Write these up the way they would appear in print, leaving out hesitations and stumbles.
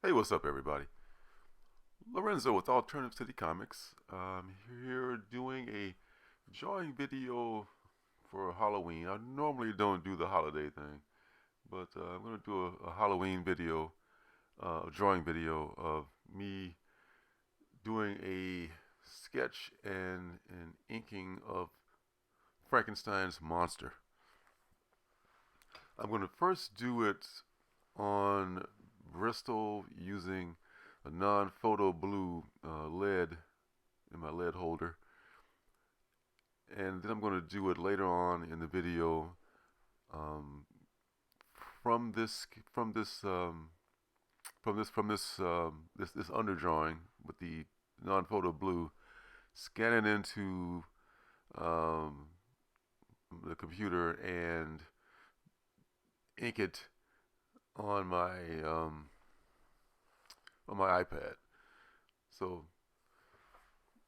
Hey, what's up, everybody? Lorenzo with Alternative City Comics. Here doing a drawing video for Halloween. I normally don't do the holiday thing, but I'm going to do a Halloween video, a drawing video of me doing a sketch and an inking of Frankenstein's monster. I'm going to first do it on Bristol using a non-photo blue lead in my lead holder, and then I'm going to do it later on in the video um, from this from this this underdrawing with the non-photo blue, scan it into um, the computer and ink it on my um, on my iPad. So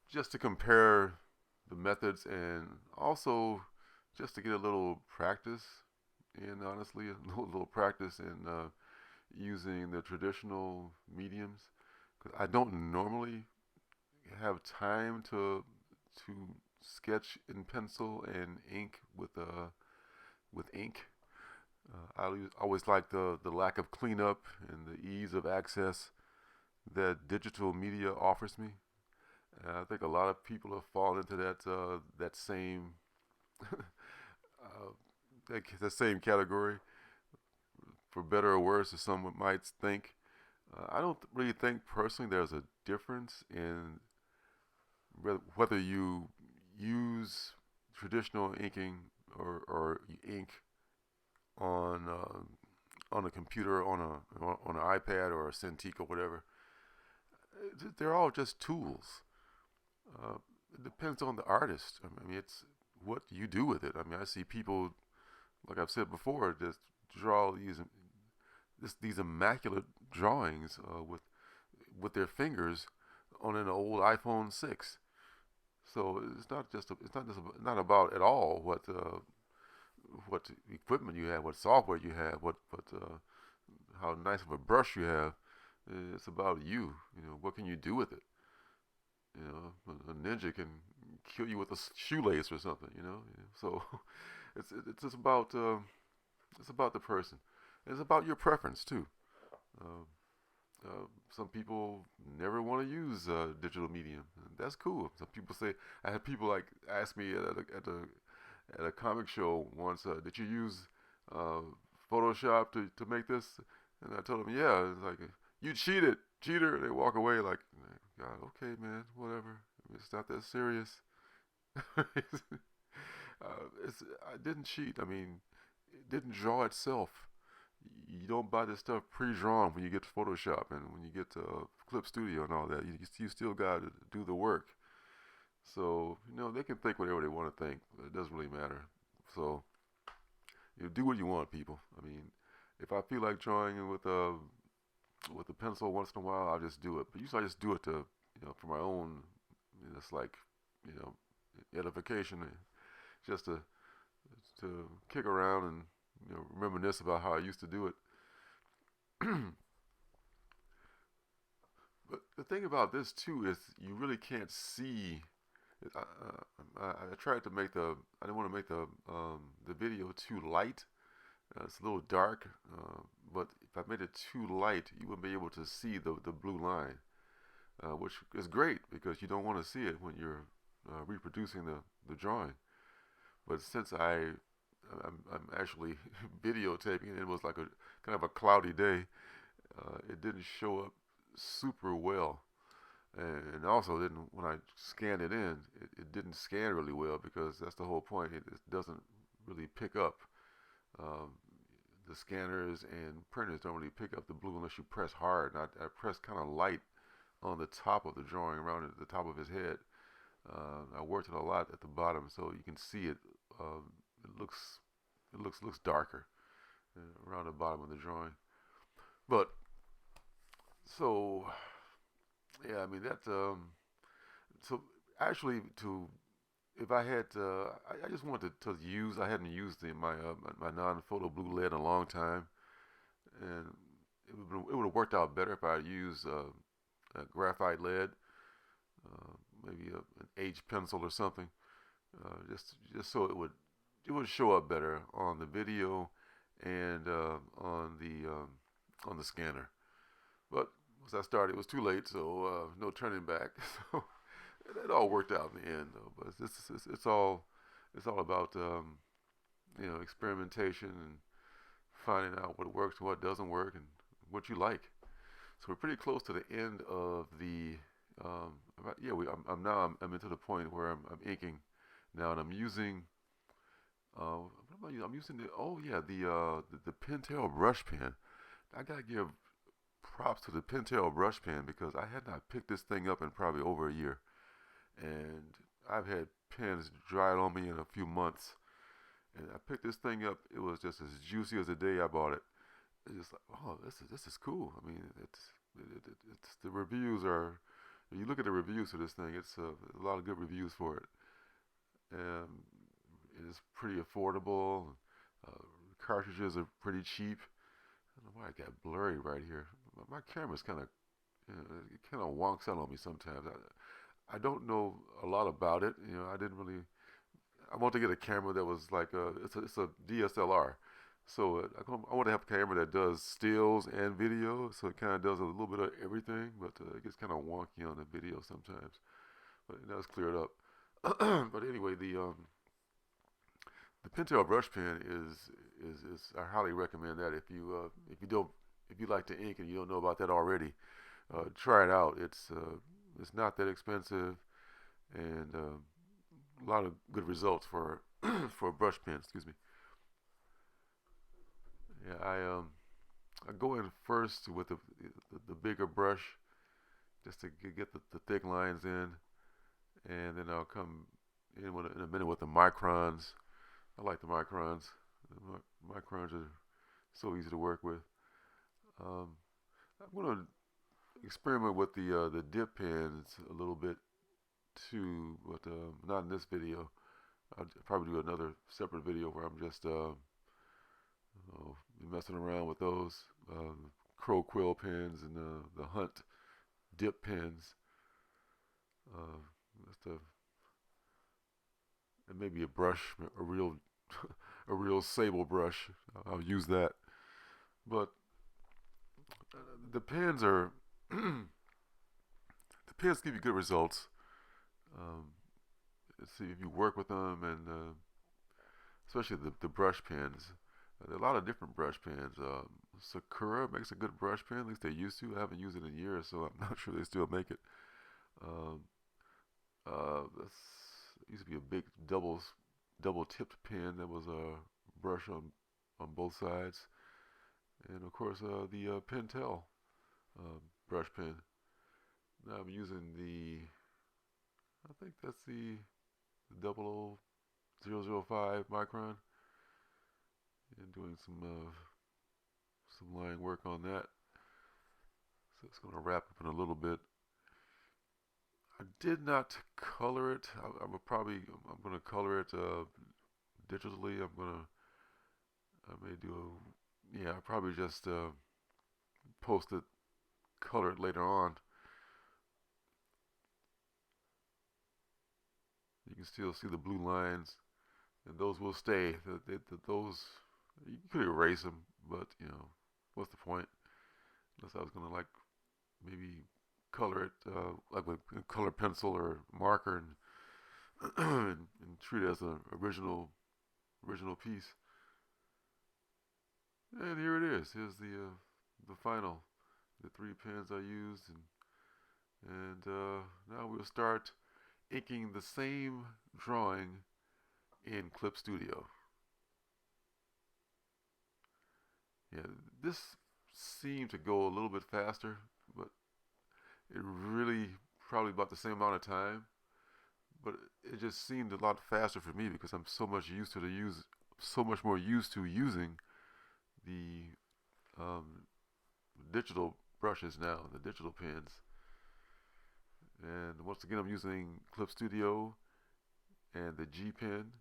just to compare the methods and also just to get a little practice in, honestly, a little practice in using the traditional mediums, because I don't normally have time to sketch in pencil and ink with ink. I always like the lack of cleanup and the ease of access that digital media offers me. I think a lot of people have fallen into that same that same category, for better or worse, as some might think. I don't really think personally there's a difference in whether you use traditional inking or you ink on a computer, on an iPad or a Cintiq or whatever. They're all just tools. Uh, it depends on the artist. I mean, it's what you do with it. I mean, I see people, like I've said before, just draw these immaculate drawings with their fingers on an old iPhone 6. So it's not about at all what equipment you have, what software you have, what how nice of a brush you have. It's about you. You know, what can you do with it? You know, a ninja can kill you with a shoelace or something. So it's about the person. It's about your preference too. Uh, some people never want to use digital medium. That's cool. Some people say, I had people like ask me at a comic show once, did you use uh, Photoshop to make this? And I told them, yeah. It's like, you cheated, cheater. They walk away like, God, okay, man, whatever. It's not that serious. I didn't cheat. I mean, it didn't draw itself. You don't buy this stuff pre-drawn when you get to Photoshop and when you get to Clip Studio and all that. You still got to do the work. So, they can think whatever they want to think. It doesn't really matter. So, do what you want, people. I mean, if I feel like drawing with a pencil once in a while, I'll just do it. But usually I just do it for my own, it's like, you know, edification, just to kick around and reminisce about how I used to do it. But the thing about this too is you really can't see. I tried to make I didn't want to make the video too light. It's a little dark, but if I made it too light, you wouldn't be able to see the blue line, which is great because you don't want to see it when you're reproducing the drawing. But since I'm actually videotaping it, it was like a kind of a cloudy day. It didn't show up super well, and also didn't when I scanned it in, it didn't scan really well because that's the whole point. It doesn't really pick up. Um, the scanners and printers don't really pick up the blue unless you press hard. And I pressed kind of light on the top of the drawing, around the top of his head. I worked it a lot at the bottom, so you can see it. It looks darker around the bottom of the drawing. But so yeah, I mean that. So actually, to if I had, I just wanted to use. I hadn't used my non-photo blue lead in a long time, and it would have worked out better if I had used a graphite lead, maybe an H pencil or something, just so it would show up better on the video and on the scanner. But once I started, it was too late, so no turning back. So it all worked out in the end, though. But it's all about experimentation and finding out what works and what doesn't work and what you like. So we're pretty close to the end of the yeah. I'm into the point where I'm inking now, and I'm using what am I using? I'm using the Pentel Brush Pen. I gotta give props to the Pintail Brush Pen because I had not picked this thing up in probably over a year, and I've had pens dried on me in a few months. And I picked this thing up. It was just as juicy as the day I bought it. It's just like, oh, this is cool. I mean, it's the reviews are. You look at the reviews for this thing. It's a lot of good reviews for it. Um, it's pretty affordable. Cartridges are pretty cheap. I don't know why it got blurry right here. My camera's kind of, it kind of wonks out on me sometimes. I don't know a lot about it. I didn't really. I want to get a camera that was like it's a DSLR. So I want to have a camera that does stills and video, so it kind of does a little bit of everything, but it gets kind of wonky on the video sometimes. But now it's cleared up. But anyway, the Pentel Brush Pen is I highly recommend that if you like to ink and you don't know about that already, try it out. It's not that expensive and a lot of good results for for a brush pen. Excuse me. Yeah, I go in first with the bigger brush just to get the thick lines in, and then I'll come in a minute with the microns. I like the microns. The microns are so easy to work with. Um, I'm gonna experiment with the dip pens a little bit too, but not in this video. I'll probably do another separate video where I'm just messing around with those crow quill pens and the Hunt dip pens. Uh, just and maybe a brush, a real a real sable brush. I'll use that. But the pens are the pens give you good results. Um, see if you work with them, and especially the brush pens. There are a lot of different brush pens. Sakura makes a good brush pen. At least they used to. I haven't used it in years, so I'm not sure they still make it. Um, this used to be a big double tipped pen that was a brush on both sides, and of course the Pentel brush pen. Now I'm using I think that's the 00005 micron, and doing some line work on that. So it's going to wrap up in a little bit. I did not color it. I'm going to color it digitally. I may do I'll probably just post it, color it later on. You can still see the blue lines, and those will stay. Those you could erase them, but what's the point? Unless I was gonna like maybe color it like with a color pencil or marker and treat it as an original piece. And here it is. Here's the final, the three pens I used, and now we'll start inking the same drawing in Clip Studio. Yeah, this seemed to go a little bit faster, but it really probably about the same amount of time. But it just seemed a lot faster for me because I'm so much more used to using the digital brushes now, the digital pens. And once again, I'm using Clip Studio and the G pen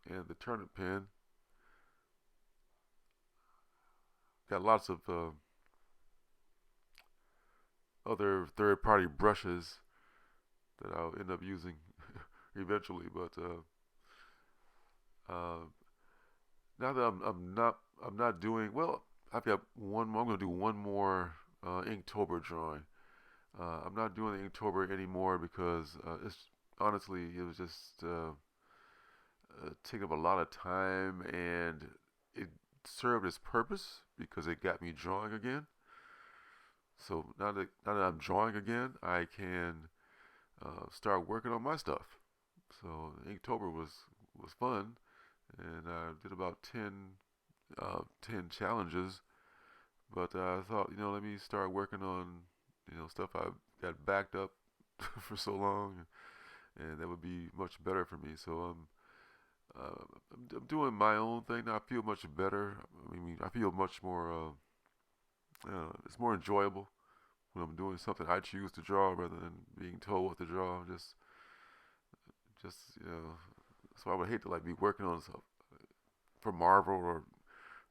and the Turnip pen. Got lots of other third-party brushes that I'll end up using eventually. But uh, now that I'm not doing well. I've got one more. I'm gonna do one more Inktober drawing. I'm not doing the Inktober anymore because it's honestly it was just taking up a lot of time, and it served its purpose because it got me drawing again. So now that I'm drawing again, I can start working on my stuff. So Inktober was fun, and I did about 10 challenges. But I thought, let me start working on, stuff I got backed up for so long, and that would be much better for me. So I'm doing my own thing now. I feel much better. I mean, I feel much more. It's more enjoyable when I'm doing something I choose to draw rather than being told what to draw. Just so I would hate to like be working on stuff for Marvel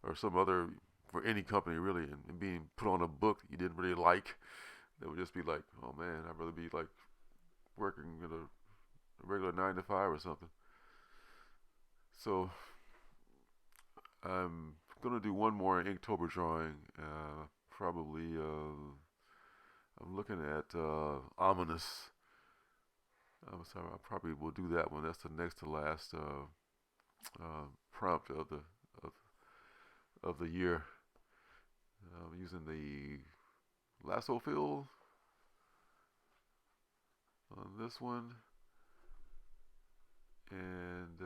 or some other for any company really, and being put on a book you didn't really like. That would just be like, oh man, I'd rather be like working at a regular 9 to 5 or something. So I'm gonna do one more Inktober drawing. Probably I'm looking at ominous. I'm sorry, I probably will do that one. That's the next to last prompt of of the year. Using the lasso fill on this one, and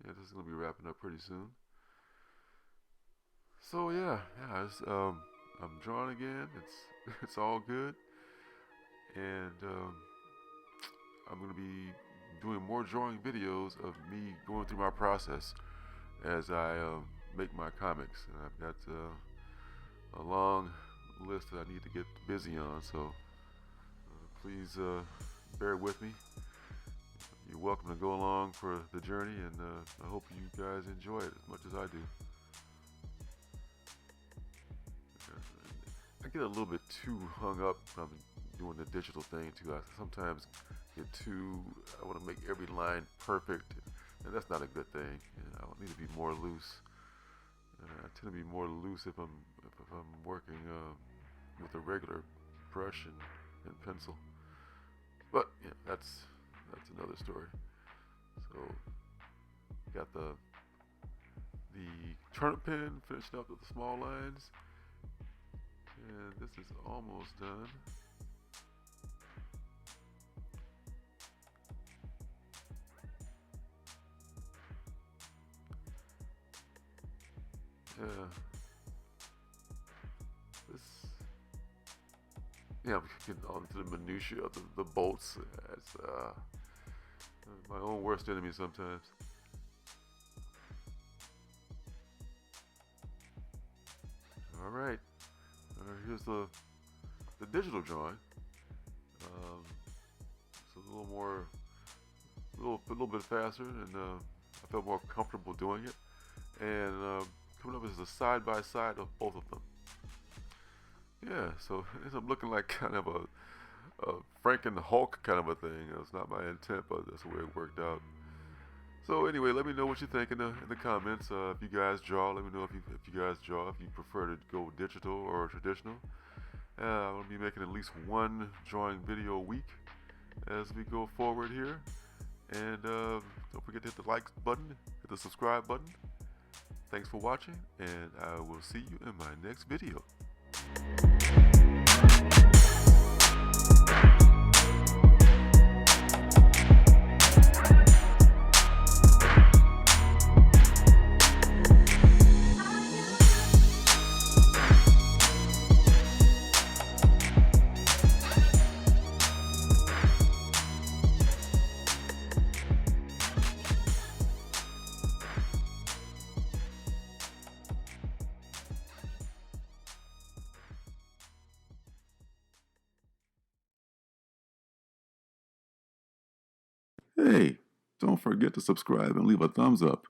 yeah, this is gonna be wrapping up pretty soon. So yeah, I'm drawing again. It's it's all good, and I'm gonna be doing more drawing videos of me going through my process as I make my comics. And I've got a long list that I need to get busy on. So please bear with me. You're welcome to go along for the journey, and I hope you guys enjoy it as much as I do. I get a little bit too hung up from doing the digital thing too. I sometimes get too. I want to make every line perfect, and that's not a good thing. And I need to be more loose. I tend to be more loose if I'm working with a regular brush and pencil. But yeah, that's another story. So got the turnip pen finishing up with the small lines, and this is almost done. Yeah, this. Yeah, I'm getting on to the minutiae of the bolts. It's my own worst enemy sometimes. All right, here's the digital drawing. It's a little more, a little bit faster, and I felt more comfortable doing it. And coming up is a side by side of both of them. Yeah, so it ends up looking like kind of a Franken Hulk kind of a thing. It's not my intent, but that's the way it worked out. So anyway, let me know what you think in the comments. If you guys draw, let me know if you guys draw. If you prefer to go digital or traditional. I'll be making at least one drawing video a week as we go forward here. And don't forget to hit the like button, hit the subscribe button. Thanks for watching, and I will see you in my next video. Hey, don't forget to subscribe and leave a thumbs up.